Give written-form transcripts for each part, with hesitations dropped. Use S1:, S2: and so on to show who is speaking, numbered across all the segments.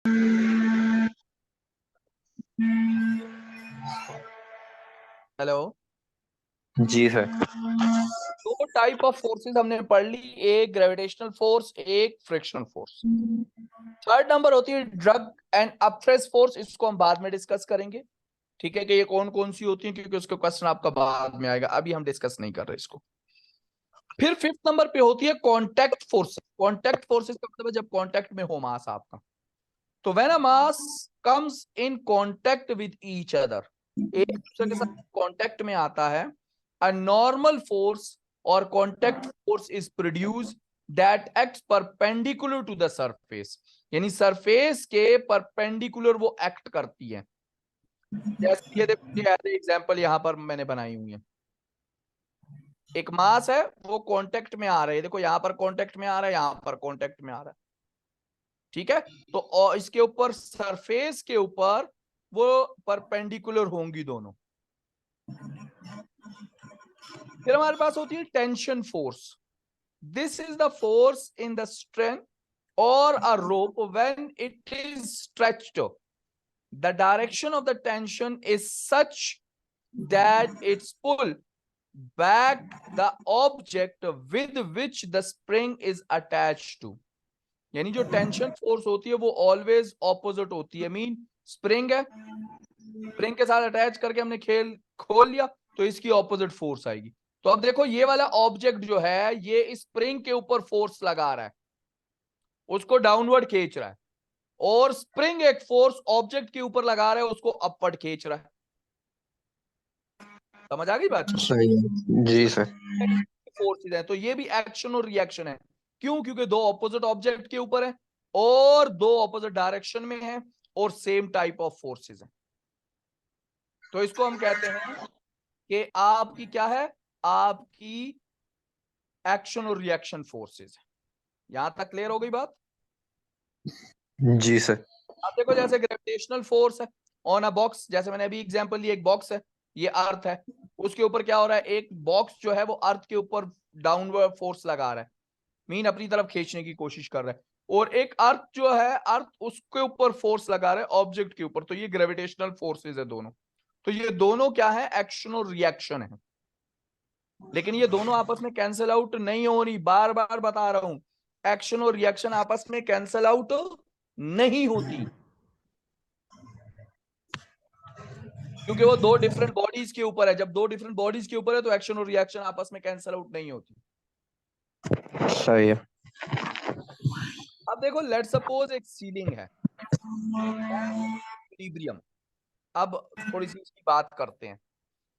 S1: Hello.
S2: जी sir.
S1: दो type of forces हमने पढ़ ली, एक ग्रेविटेशनल फोर्स, एक फ्रिक्शनल फोर्स। थर्ड नंबर होती है ड्रग एंड अपथ्रेस फोर्स, इसको हम बाद में डिस्कस करेंगे। ठीक है कि ये कौन कौन सी होती है, क्योंकि उसका क्वेश्चन आपका बाद में आएगा, अभी हम डिस्कस नहीं कर रहे इसको। फिर फिफ्थ नंबर पे होती है कांटेक्ट फोर्सेस। कांटेक्ट फोर्सेस का मतलब है जब कांटेक्ट में हो मास आपका। तो when a mass comes in contact with each other, एक दूसरे के साथ कांटेक्ट में आता है, अ नॉर्मल फोर्स और contact force is produce that acts perpendicular to the surface, यानी सरफेस के परपेंडिकुलर वो एक्ट करती है। जैसे ये देखो, एज एग्जांपल यहां पर मैंने बनाई हुई है, एक मास है वो कांटेक्ट में आ रहा है, देखो यहां पर कांटेक्ट में आ रहा है, यहां पर कांटेक्ट में आ रहा है। ठीक है, तो और इसके ऊपर सरफेस के ऊपर वो परपेंडिकुलर होंगी दोनों। फिर हमारे पास होती है tension force. This is the force in the strength or a rope when it is stretched, the direction of the tension is such that it's pull back the object with which the spring is attached to. यानी जो tension force होती है वो always opposite होती है। Mean spring है, spring के साथ अटैच करके हमने खेल खोल लिया, तो इसकी ऑपोजिट फोर्स आएगी। तो अब देखो ये वाला ऑब्जेक्ट जो है ये स्प्रिंग के ऊपर फोर्स लगा रहा है, उसको डाउनवर्ड खींच रहा है, और स्प्रिंग एक फोर्स ऑब्जेक्ट के ऊपर लगा रहा है, उसको अपवर्ड खींच रहा है। समझ आ गई बात?
S2: सही है जी सर।
S1: फोर्सेज है, तो ये भी एक्शन और रिएक्शन है। क्यों? क्योंकि दो ऑपोजिट ऑब्जेक्ट के ऊपर है और दो ऑपोजिट डायरेक्शन में है और सेम टाइप ऑफ फोर्सेज है। तो इसको हम कहते हैं कि आपकी क्या है, आपकी एक्शन और रिएक्शन फोर्सेज है। यहां तक क्लियर हो गई बात?
S2: जी सर।
S1: आप देखो जैसे ग्रेविटेशनल फोर्स है ऑन अ बॉक्स, जैसे मैंने अभी एग्जांपल लिया, एक बॉक्स है, ये अर्थ है, उसके ऊपर क्या हो रहा है, एक बॉक्स जो है वो अर्थ के ऊपर डाउनवर्ड फोर्स लगा रहा है, मीन अपनी तरफ खींचने की कोशिश कर रहा है, और एक अर्थ जो है, अर्थ उसके ऊपर फोर्स लगा रहा है ऑब्जेक्ट के ऊपर। तो ये ग्रेविटेशनल फोर्सेज है दोनों। तो ये दोनों क्या है, एक्शन और रिएक्शन है। लेकिन ये दोनों आपस में कैंसिल आउट नहीं हो रही, बार बार बता रहा हूं, एक्शन और रिएक्शन आपस में कैंसिल आउट नहीं होती, क्योंकि वो दो डिफरेंट बॉडीज के ऊपर है। जब दो डिफरेंट बॉडीज के ऊपर है तो एक्शन और रिएक्शन आपस में कैंसिल आउट नहीं होती।
S2: सही है।
S1: अब देखो लेट सपोज एक सीलिंग है, इक्विलिब्रियम। अब थोड़ी सी इसकी बात करते हैं।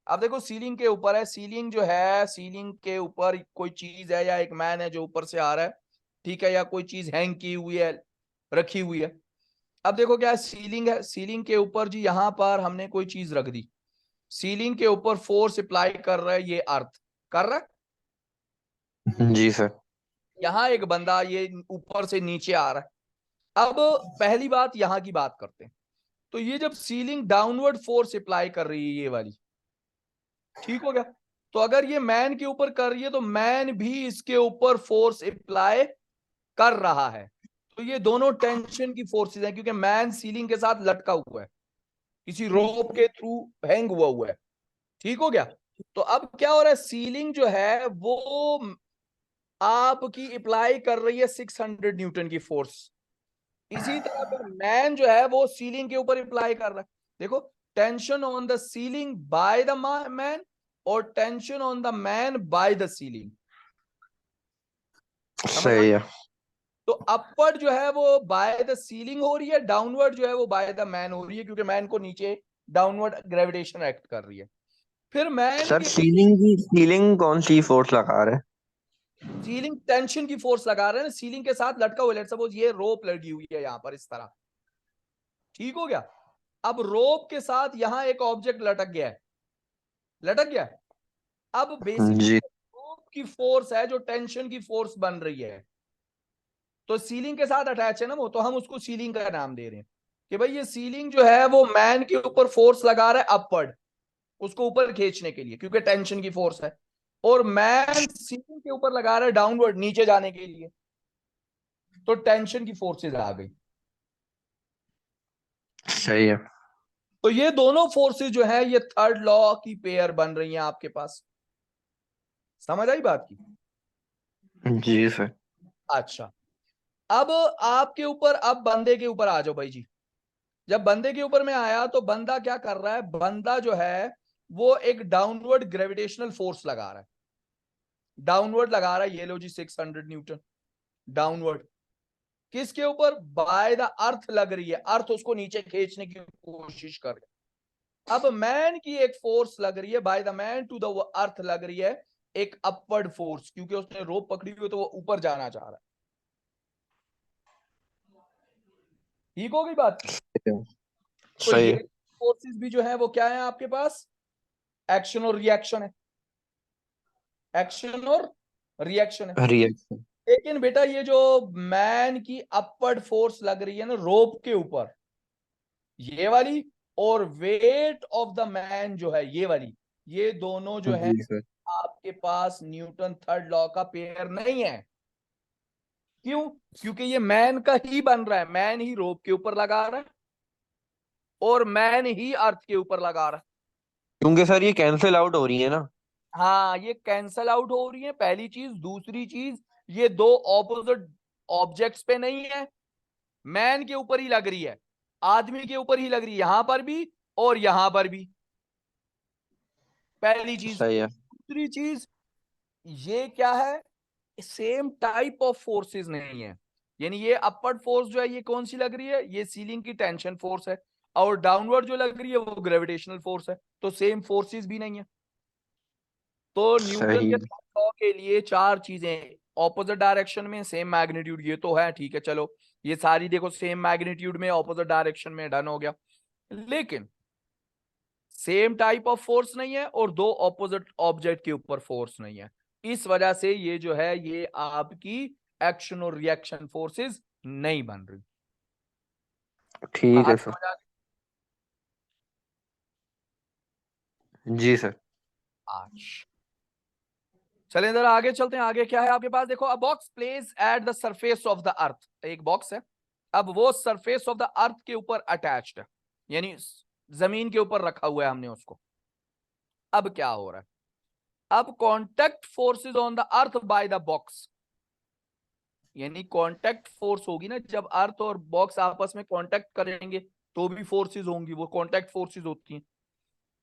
S1: अब देखो सीलिंग के ऊपर है, सीलिंग जो है, सीलिंग के ऊपर कोई चीज है या एक मैन है जो ऊपर से आ रहा है, ठीक है, या कोई चीज हैंग की हुई है, रखी हुई है। अब देखो क्या है, सीलिंग है, सीलिंग के ऊपर जी यहां पर हमने कोई चीज रख दी, सीलिंग के ऊपर फोर्स अप्लाई कर रहा है ये अर्थ, कर रहा है।
S2: जी सर।
S1: यहां एक बंदा ये ऊपर से नीचे आ रहा है। अब पहली बात यहां की बात करते हैं। तो ये जब सीलिंग डाउनवर्ड फोर्स अप्लाई कर रही है ये वाली, ठीक हो गया, तो अगर ये मैन के ऊपर कर रही है तो मैन भी इसके ऊपर फोर्स अप्लाई कर रहा है। तो ये दोनों टेंशन की फोर्सेस हैं, क्योंकि मैन सीलिंग के साथ लटका हुआ है, किसी रोप के थ्रू हैंग हुआ है। ठीक हो गया। तो अब क्या हो रहा है, सीलिंग जो है वो आपकी अप्लाई कर रही है 600 न्यूटन की फोर्स। इसी तरह पर मैन जो है वो सीलिंग के ऊपर अप्लाई कर रहा है। देखो, tension on the ceiling by the man और tension on the man by the ceiling. समझ आ
S2: सही
S1: गई?
S2: है।
S1: तो अपवर्ड जो है वो बाय द सीलिंग हो रही है, डाउनवर्ड जो है वो बाय द मैन हो रही है, क्योंकि मैन को नीचे डाउनवर्ड ग्रेविटेशन एक्ट कर रही है। फिर मैन
S2: सर
S1: के
S2: सीलिंग कौन सी फोर्स लगा रहे
S1: सीलिंग टेंशन की फोर्स लगा रहे हैं ना, सीलिंग के साथ लटका हुआ, लेट्स सपोज ये रोप लगी हुई है यहां पर इस तरह। ठीक हो गया। अब रोप के साथ यहां एक ऑब्जेक्ट लटक गया है, लटक गया है। अब
S2: हैं?
S1: बेसिकली
S2: जी।
S1: रोप की फोर्स है जो टेंशन की फोर्स बन रही है, तो सीलिंग के साथ अटैच है ना वो, तो हम उसको सीलिंग का नाम दे रहे हैं कि भाई ये सीलिंग जो है वो मैन के ऊपर फोर्स लगा रहा है अपवर्ड, उसको ऊपर खींचने के लिए, क्योंकि टेंशन की फोर्स है, और मैन सीलिंग के ऊपर लगा रहा है डाउनवर्ड नीचे जाने के लिए, तो टेंशन की फोर्सेज आ गई।
S2: सही है।
S1: तो ये दोनों फोर्सेस जो है ये थर्ड लॉ की पेयर बन रही हैं आपके पास। समझ आई बात की?
S2: जी सर।
S1: अच्छा, अब आपके ऊपर, अब बंदे के ऊपर आ जाओ भाई जी। जब बंदे के ऊपर में आया तो बंदा क्या कर रहा है? बंदा जो है वो एक डाउनवर्ड ग्रेविटेशनल फोर्स लगा रहा है। डाउनवर्ड लगा रहा है, ये लो जी 600 न्यूटन डाउनवर्ड। किसके ऊपर? बाय द अर्थ लग रही है, अर्थ उसको नीचे खींचने की कोशिश कर रही है। अब मैन की एक फोर्स लग रही है, by the man to the earth लग रही है एक अपवर्ड फोर्स, क्योंकि उसने रोप पकड़ी हुई तो वो ऊपर जाना चाह रहा है। ठीक हो गई बात? तो
S2: सही
S1: ये
S2: है।
S1: फोर्सेस भी जो है वो क्या है आपके पास? एक्शन और रिएक्शन है। एक्शन और रिएक्शन है।
S2: रिएक्शन।
S1: लेकिन बेटा ये जो मैन की अपवर्ड फोर्स लग रही है ना रोप के ऊपर, ये वाली, और वेट ऑफ द मैन जो है ये वाली, ये दोनों जो है
S2: जी सर।
S1: आपके पास न्यूटन थर्ड लॉ का पेयर नहीं है। क्यों? क्योंकि ये मैन का ही बन रहा है, मैन ही रोप के ऊपर लगा रहा है और मैन ही अर्थ के ऊपर लगा रहा है।
S2: क्योंकि सर ये कैंसिल आउट हो रही है ना।
S1: हाँ, ये कैंसल आउट हो रही है, पहली चीज। दूसरी चीज, ये दो ऑपोजिट ऑब्जेक्ट्स पे नहीं है, मैन के ऊपर ही लग रही है, आदमी के ऊपर ही लग रही है, यहां पर भी और यहां पर भी। पहली चीज।
S2: सही है।
S1: दूसरी चीज, ये क्या है? सेम टाइप ऑफ फोर्सेस नहीं है। यानी ये अपवर्ड फोर्स जो है ये कौन सी लग रही है? ये सीलिंग की टेंशन फोर्स है, और डाउनवर्ड जो लग रही है वो ग्रेविटेशनल फोर्स है। तो सेम फोर्सेस भी नहीं है। तो न्यूटन
S2: सही
S1: के
S2: है।
S1: लॉ के लिए चार चीजें ऑपोजिट डायरेक्शन में सेम मैग्नीट्यूड, ये तो है, ठीक है चलो, ये सारी देखो सेम मैग्नीट्यूड में ऑपोजिट डायरेक्शन में, डन हो गया। लेकिन सेम टाइप ऑफ फोर्स नहीं है और दो ऑपोजिट ऑब्जेक्ट के ऊपर फोर्स नहीं है। इस वजह से ये जो है ये आपकी एक्शन और रिएक्शन फोर्सेस नहीं बन रही।
S2: ठीक है
S1: बात
S2: सर।
S1: समझ आ गई?
S2: जी सर।
S1: आज चलें इधर आगे चलते हैं। आगे क्या है आपके पास? देखो, अ box place at the surface of the earth. एक बॉक्स है, अब वो सरफेस ऑफ द अर्थ के ऊपर अटैच्ड है, यानी जमीन के ऊपर रखा हुआ है हमने उसको। अब क्या हो रहा है? अब contact forces on the earth by the box, यानी कांटेक्ट फोर्स होगी ना, जब अर्थ और बॉक्स आपस में कांटेक्ट करेंगे तो भी फोर्सेस होंगी, वो कांटेक्ट फोर्सेस होती हैं।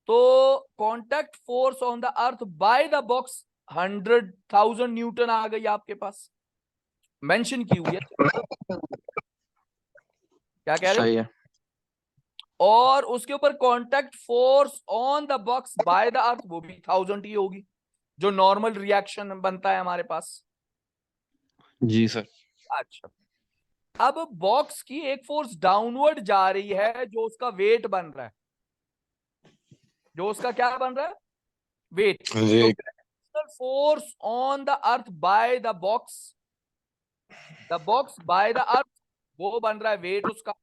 S1: तो contact force on the earth by the box 100,000 newton आ गई आपके पास, मेंशन की हुई है। क्या कह रहे हो?
S2: सही है।
S1: और उसके ऊपर contact force on the box by the earth वो भी 1000 ही होगी, जो नॉर्मल रिएक्शन बनता है हमारे पास।
S2: जी सर।
S1: अच्छा, अब बॉक्स की एक फोर्स डाउनवर्ड जा रही है जो उसका वेट बन रहा है, जो उसका क्या बन रहा है? वेट। तो
S2: जी।
S1: Gravitational force on the earth by the box by the earth, वो बन रहा है वेट उसका।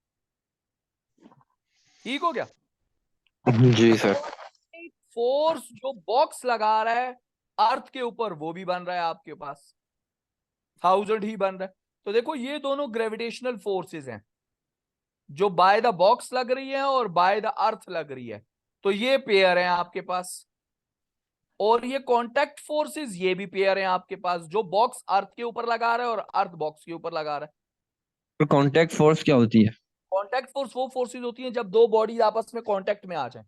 S1: ठीक हो गया?
S2: जी सर।
S1: फोर्स जो बॉक्स लगा रहा है अर्थ के ऊपर वो भी बन रहा है आपके पास, 1000 ही बन रहा है। तो देखो ये दोनों ग्रेविटेशनल फोर्सेस हैं जो बाय द बॉक्स लग रही है और बाय द अर्थ लग रही है। तो ये पेयर है आपके पास। और ये कांटेक्ट फोर्सेस ये भी पेयर है आपके पास, जो बॉक्स अर्थ के ऊपर लगा रहा है और अर्थ बॉक्स के ऊपर लगा रहा है।
S2: तो कांटेक्ट फोर्स क्या होती है?
S1: कांटेक्ट फोर्स वो फोर्सेस होती हैं जब दो बॉडीज आपस में कांटेक्ट में आ जाएं।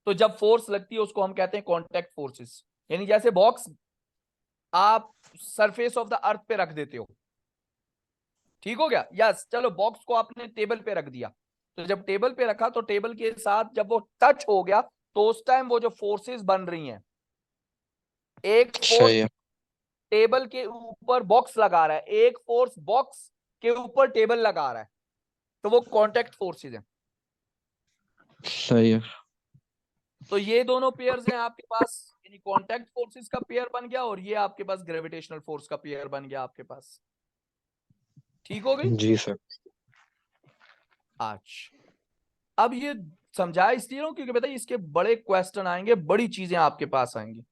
S1: तो जब फोर्स लगती है उसको हम कहते हैं कांटेक्ट फोर्सेस। यानी जैसे बॉक्स आप सरफेस ऑफ द अर्थ पे रख देते हो, ठीक हो गया? यस, चलो बॉक्स को आपने टेबल पे रख दिया, तो जब टेबल पे रखा तो टेबल के साथ जब वो टच हो गया तो उस टाइम वो जो फोर्सेस बन रही हैं, एक फोर्स
S2: सही है।
S1: टेबल के ऊपर बॉक्स लगा रहा है, एक फोर्स बॉक्स के ऊपर टेबल लगा रहा है, तो वो कांटेक्ट फोर्सेस हैं।
S2: सही है।
S1: तो ये दोनों पेयर्स हैं आपके पास, यानी कांटेक्ट फोर्सेस का पेयर बन गया और ये आपके पास ग्रेविटेशनल फोर्स का पेयर बन गया आपके पास। ठीक हो गई?
S2: जी सर।
S1: आज अब ये समझाया इसलिए हूं क्योंकि बताइए इसके बड़े क्वेश्चन आएंगे, बड़ी चीजें आपके पास आएंगी।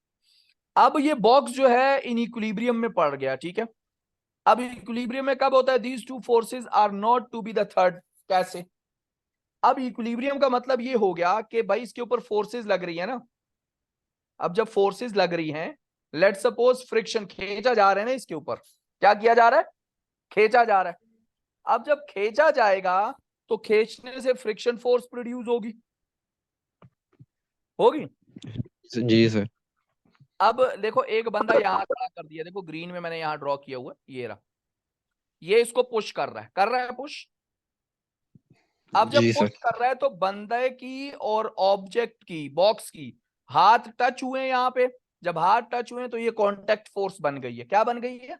S1: अब ये बॉक्स जो है इन इक्विलिब्रियम में पड़ गया, ठीक है? अब इक्विलिब्रियम में कब होता है? These two forces are not to be the third. कैसे? अब इक्विलिब्रियम का मतलब ये हो गया कि भाई इसके ऊपर फोर्सेस लग रही है ना। अब जब फोर्सेस लग रही हैं, लेट सपोज फ्रिक्शन, खींचा जा रहा है ना इसके ऊपर, क्या किया जा रहा है, खींचा जा रहा है। अब जब खींचा जाएगा तो खींचने से फ्रिक्शन फोर्स प्रोड्यूस होगी, होगी।
S2: जी सर।
S1: अब देखो एक बंदा यहां खड़ा कर दिया, देखो ग्रीन में मैंने यहां ड्रॉ किया हुआ है, ये रहा, ये इसको पुश कर रहा है पुश। अब जब
S2: जी
S1: पुश
S2: सर।
S1: कर रहा है तो बंदे की और ऑब्जेक्ट की, बॉक्स की हाथ टच हुए यहां पे। जब हाथ टच हुए तो ये कांटेक्ट फोर्स बन गई है। क्या बन गई है?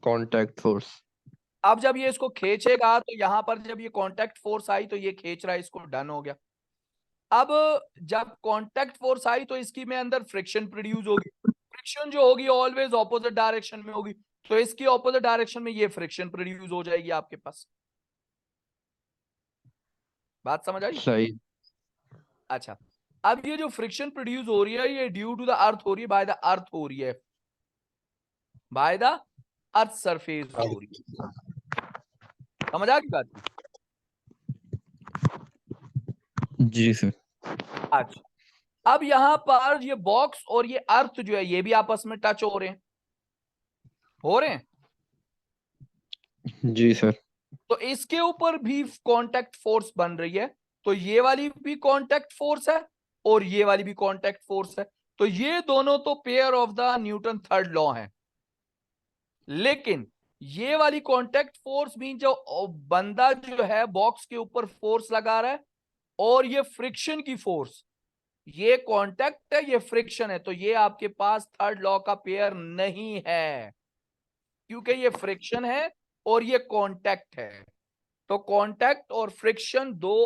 S2: Contact force.
S1: अब जब ये इसको खींचेगा तो यहां पर जब ये कांटेक्ट फोर्स आई तो ये खींच रहा है इसको, डन हो गया। अब जब कांटेक्ट फोर्स आई तो इसकी में अंदर फ्रिक्शन प्रोड्यूस होगी। फ्रिक्शन जो होगी ऑलवेज ऑपोजिट डायरेक्शन में होगी, तो इसकी ऑपोजिट डायरेक्शन में ये फ्रिक्शन प्रोड्यूस हो जाएगी आपके पास। बात समझ आई?
S2: सही।
S1: अच्छा, अब ये जो फ्रिक्शन प्रोड्यूस हो रही है ये ड्यू टू द अर्थ हो रही है, बाय द अर्थ हो रही है, बाय द अर्थ सरफेस हो रही है। समझ आ गई बात की?
S2: जी सर।
S1: अच्छा, अब यहां पर ये बॉक्स और ये अर्थ जो है ये भी आपस में टच हो रहे हैं, हो रहे हैं।
S2: जी सर।
S1: तो इसके ऊपर भी कांटेक्ट फोर्स बन रही है, तो ये वाली भी कांटेक्ट फोर्स है और ये वाली भी कांटेक्ट फोर्स है। तो ये दोनों तो pair of the Newton third law है। लेकिन ये वाली कांटेक्ट फोर्स भी, जो बंदा जो है बॉक्स के ऊपर फोर्स लगा रहा है, और ये फ्रिक्शन की फोर्स, ये कांटेक्ट है, ये फ्रिक्शन है, तो ये आपके पास थर्ड लॉ का पेयर नहीं है, क्योंकि ये फ्रिक्शन है और ये कांटेक्ट है। तो कांटेक्ट और फ्रिक्शन दो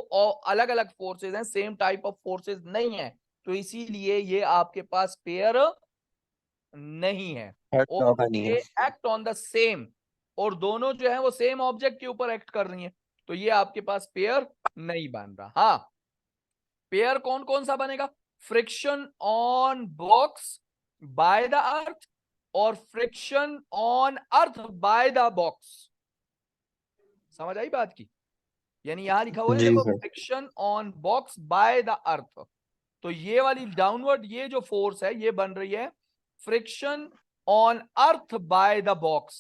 S1: अलग अलग फोर्सेस हैं, सेम टाइप ऑफ फोर्सेस नहीं है, तो इसीलिए ये आपके पास पेयर नहीं है। और
S2: नहीं है।
S1: ये एक्ट ऑन द सेम, और दोनों जो है वो सेम ऑब्जेक्ट के ऊपर एक्ट कर रही हैं, तो ये आपके पास पेयर नहीं बन रहा। हाँ, पेयर कौन कौन सा बनेगा? Friction on box by the earth और friction on earth by the box. समझ आई बात की? यानी यहां लिखा हुआ है
S2: जी
S1: देखो,
S2: sir.
S1: Friction on box by the अर्थ, तो ये वाली डाउनवर्ड ये जो फोर्स है ये बन रही है friction on earth by the box.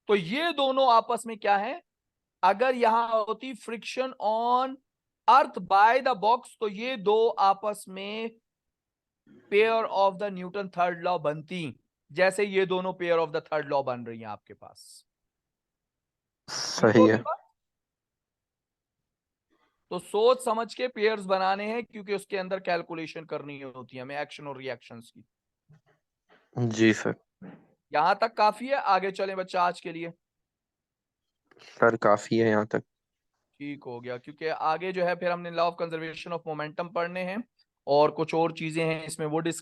S1: तो ये दोनों आपस में क्या है, अगर यहां होती friction on earth by the box तो ये दो आपस में pair of the Newton third law बनती, जैसे ये दोनों pair of the third law बन रही हैं आपके पास। क्लियर
S2: सही
S1: होगी
S2: है।
S1: बात? तो सोच समझ के पेयर्स बनाने हैं, क्योंकि उसके अंदर कैलकुलेशन करनी होती है हमें एक्शन और रिएक्शंस की।
S2: जी सर।
S1: यहां तक काफी है, आगे चलें बच्चा आज के लिए?
S2: सर काफी है यहाँ तक।
S1: ठीक हो गया, क्योंकि आगे जो है फिर हमने law of conservation of momentum पढ़ने हैं और कुछ और चीजें हैं इसमें, वो डिस्कस